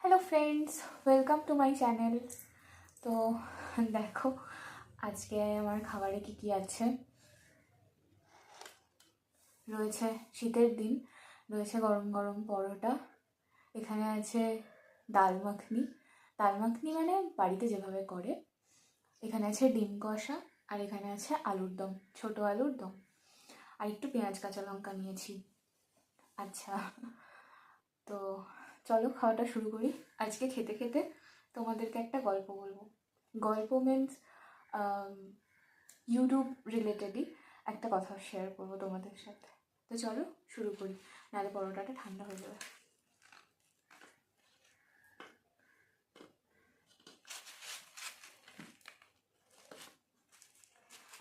Hello friends, welcome to my channel. তো দেখো আজকে আমার খাবারে কী কী আছে। রয়েছে শীতের দিন, রয়েছে গরম গরম পরোটা, এখানে আছে ডাল মাখনি। ডাল মাখনি মানে বাড়িতে যেভাবে করে। এখানে আছে ডিম কষা, আর এখানে আছে আলুর দম, ছোটো আলুর দম, আর একটু পেঁয়াজ কাঁচা লঙ্কা নিয়েছি। আচ্ছা, তো চলো খাওয়াটা শুরু করি। আজকে খেতে খেতে তোমাদেরকে একটা গল্প বলবো। গল্প মিন্স ইউটিউব রিলেটেডই একটা কথা শেয়ার করবো তোমাদের সাথে। তো চলো শুরু করি, নাহলে পরোটাটা ঠান্ডা হয়ে যাবে।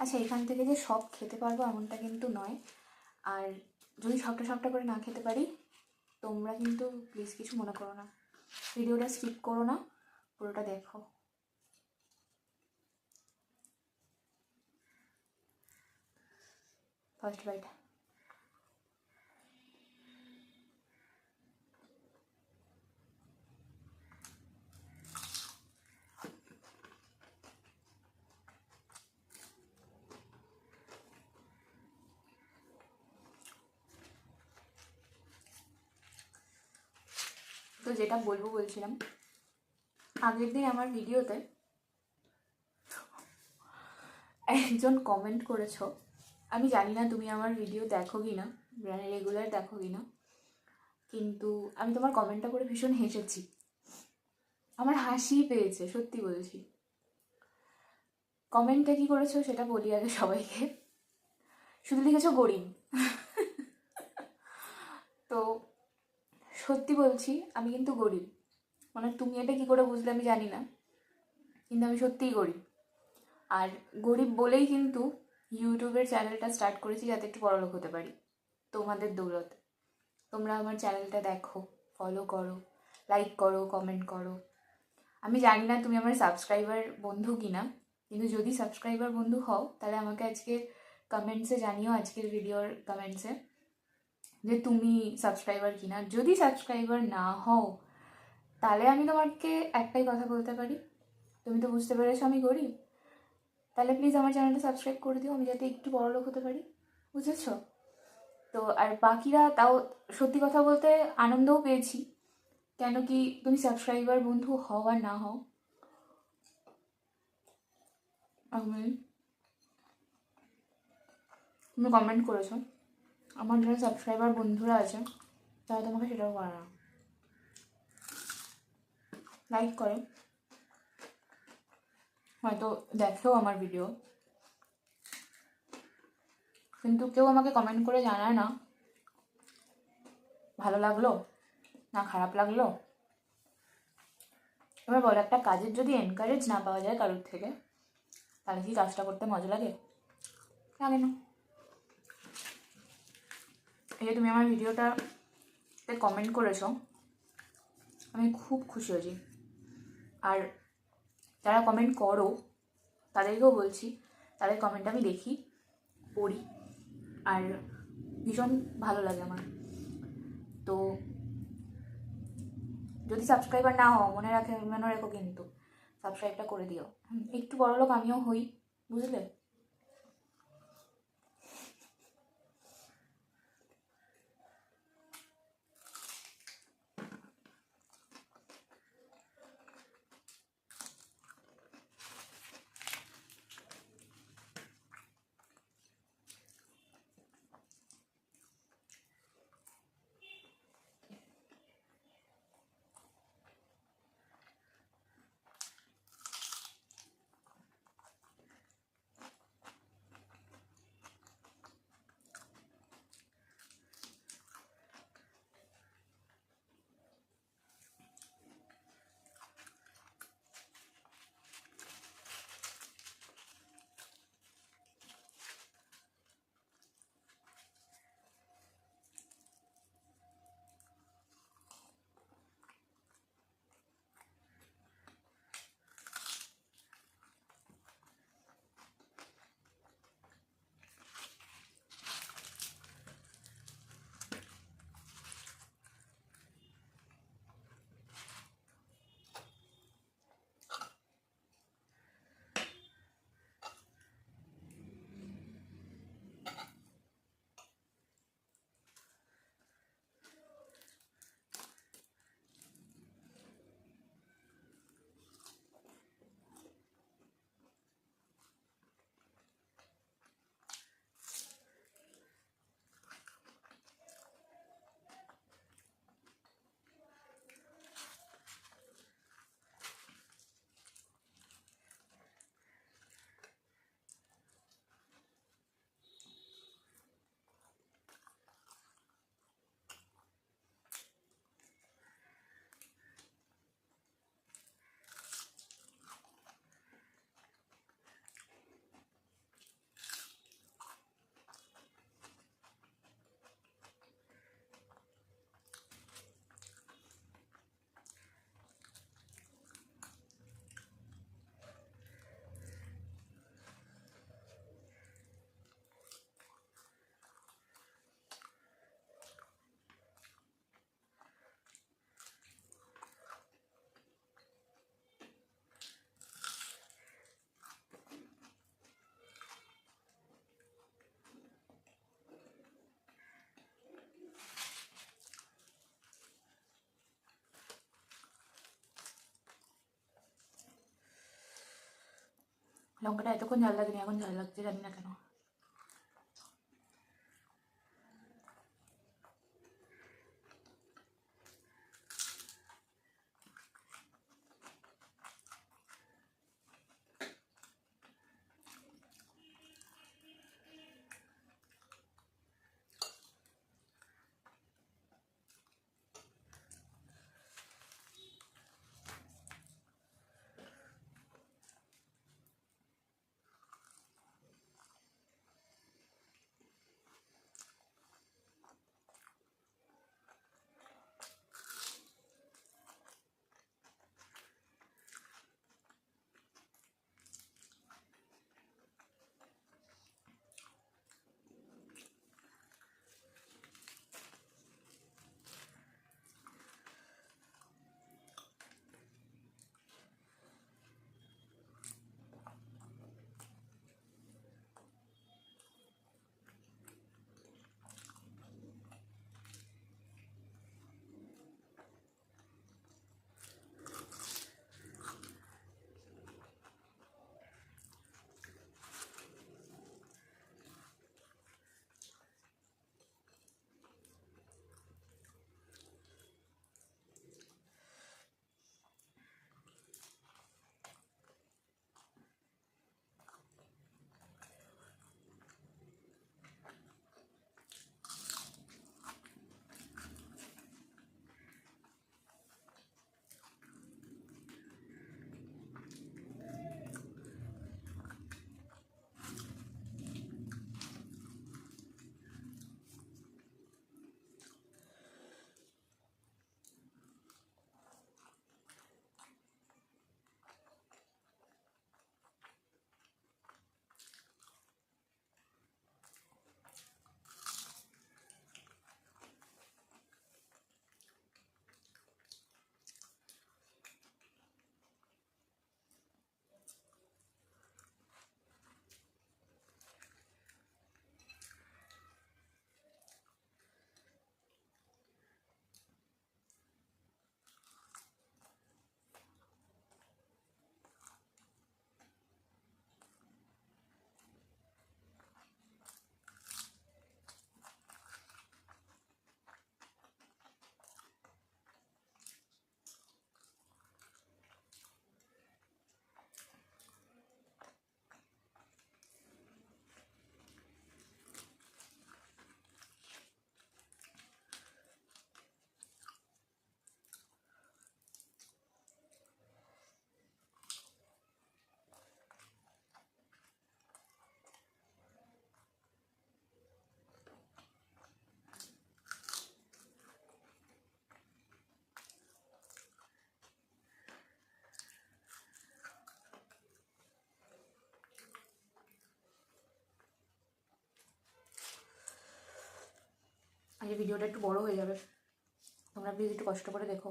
আচ্ছা, এখান থেকে যে সব খেতে পারবো এমনটা কিন্তু নয়। আর যদি সবটা সবটা করে না খেতে পারি, তোমরা কিন্তু প্লিজ কিছু মনে করো না, ভিডিওটা স্কিপ করো না, পুরোটা দেখো। First bite. তো যেটা বলছিলাম, আগের দিন আমার ভিডিওতে একজন কমেন্ট করেছো। আমি জানি না তুমি আমার ভিডিও দেখো কি না, রেগুলার দেখো কি না, কিন্তু আমি তোমার কমেন্টটা করে ভীষণ হেসেছি। আমার হাসি পেয়েছে, সত্যি বলছি। কমেন্টটা কি করেছো সেটা বলি আগে সবাইকে। শুধু লিখেছো গরিব। তো সত্যি বলছি, আমি কিন্তু গরিব। মানে তুমি এটা কি করে বুঝলে আমি জানি না, কিন্তু আমি সত্যিই গরিব। আর গরিব বলেই কিন্তু ইউটিউবের চ্যানেলটা স্টার্ট করেছি, যাতে একটু বড়লোক হতে পারি তোমাদের দৌলতে। তোমরা আমার চ্যানেলটা দেখো, ফলো করো, লাইক করো, কমেন্ট করো। আমি জানি না তুমি আমার সাবস্ক্রাইবার বন্ধু কিনা, কিন্তু যদি সাবস্ক্রাইবার বন্ধু হও তাহলে আমাকে আজকে কমেন্টসে জানিও, আজকের ভিডিওর কমেন্টসে, যে তুমি সাবস্ক্রাইবার কিনা। যদি সাবস্ক্রাইবার না হও তাহলে আমি তোমাকে একটাই কথা বলতে পারি, তুমি তো বুঝতে পেরেছো আমি গরিব, তাহলে প্লিজ আমার চ্যানেলটা সাবস্ক্রাইব করে দিও, আমি যাতে একটু বড়লোক হতে পারি, বুঝেছো? তো আর বাকিরা তাও সত্যি কথা বলতে আনন্দও পেয়েছি, কেন কি তুমি সাবস্ক্রাইবার বন্ধু হও আর না হও, আমি তুমি কমেন্ট করেছো, আমার যারা সাবস্ক্রাইবার বন্ধুরা আছে তারা তোমাকে সেটাও করে না, লাইক করে, হয়তো দেখেও আমার ভিডিও, কিন্তু কেউ আমাকে কমেন্ট করে জানায় না ভালো লাগলো না খারাপ লাগলো। এবার বলো, একটা কাজের যদি এনকারেজ না পাওয়া যায় কারোর থেকে, তাহলে কি কাজটা করতে মজা লাগে? লাগে না। এই যে তুমি আমার ভিডিওটাতে কমেন্ট করেছো, আমি খুব খুশি হয়েছি। আর যারা কমেন্ট করো তাদেরকেও বলছি, তাদের কমেন্ট আমি দেখি, পড়ি, আর ভীষণ ভালো লাগে আমার। তো যদি সাবস্ক্রাইবার না হও, মনে রেখো কিন্তু সাবস্ক্রাইবটা করে দিও, একটু বড়লোক আমিও হই, বুঝলে? লঙ্কাটা এতক্ষণ ঝাল লাগেনি, এখন ঝাল লাগছে, জানি না কেন। আর এই ভিডিওটা একটু বড় হয়ে যাবে, তোমরা প্লিজ একটু কষ্ট করে দেখো।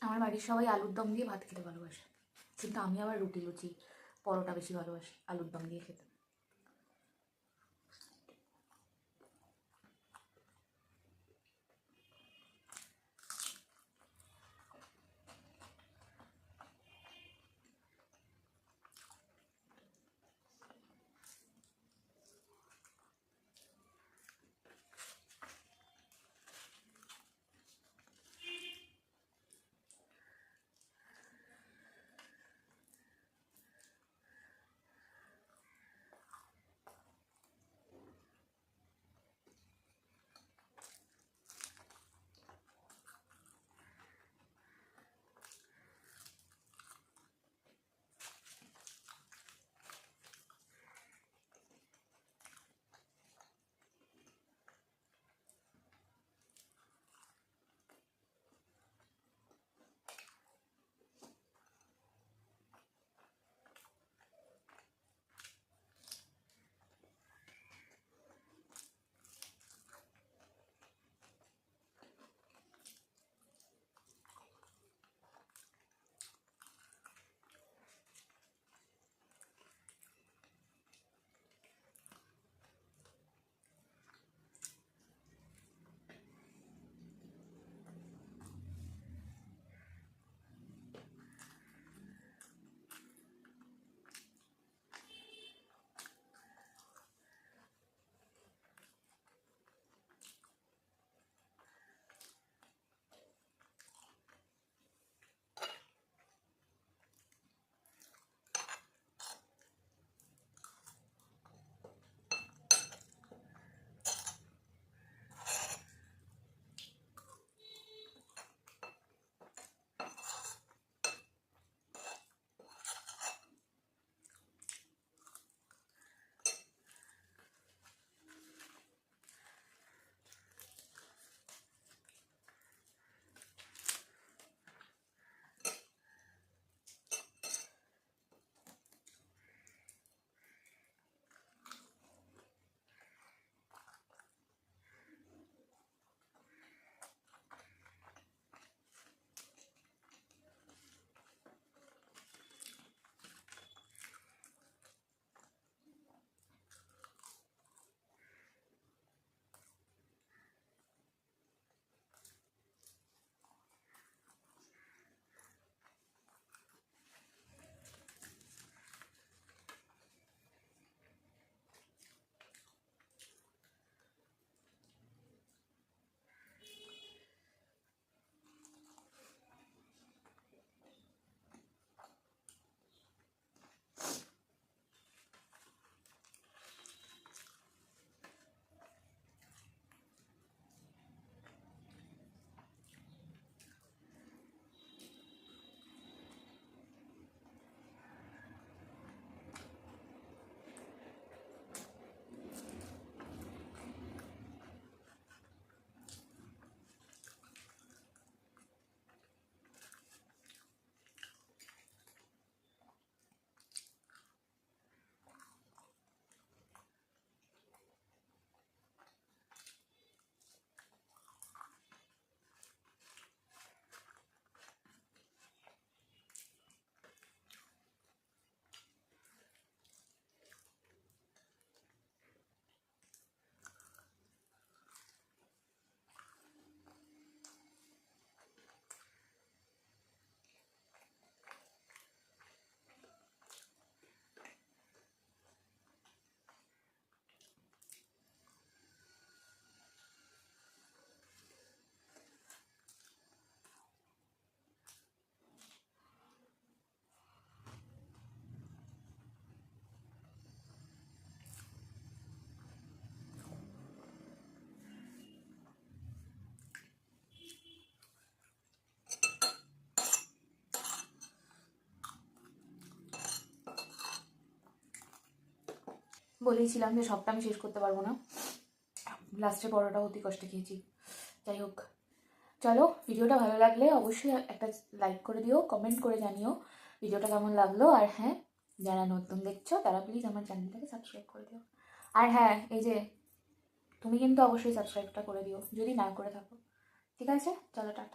আমার বাড়ির সবাই আলুর দম দিয়ে ভাত খেতে ভালোবাসে, কিন্তু আমি আবার রুটি লুচি পরোটা বেশি ভালোবাসি আলুর দম দিয়ে খেতে। বলেইছিলাম যে সবটা আমি শেষ করতে পারবো না, লাস্টে পরোটা অতি কষ্টে খেয়েছি। যাই হোক, চলো, ভিডিওটা ভালো লাগলে অবশ্যই একটা লাইক করে দিও, কমেন্ট করে জানিও ভিডিওটা কেমন লাগলো। আর হ্যাঁ, যারা নতুন দেখছো তারা প্লিজ আমার চ্যানেলটাকে সাবস্ক্রাইব করে দিও। আর হ্যাঁ, এই যে তুমি কিন্তু অবশ্যই সাবস্ক্রাইবটা করে দিও যদি না করে থাকো। ঠিক আছে, চলো টাটা।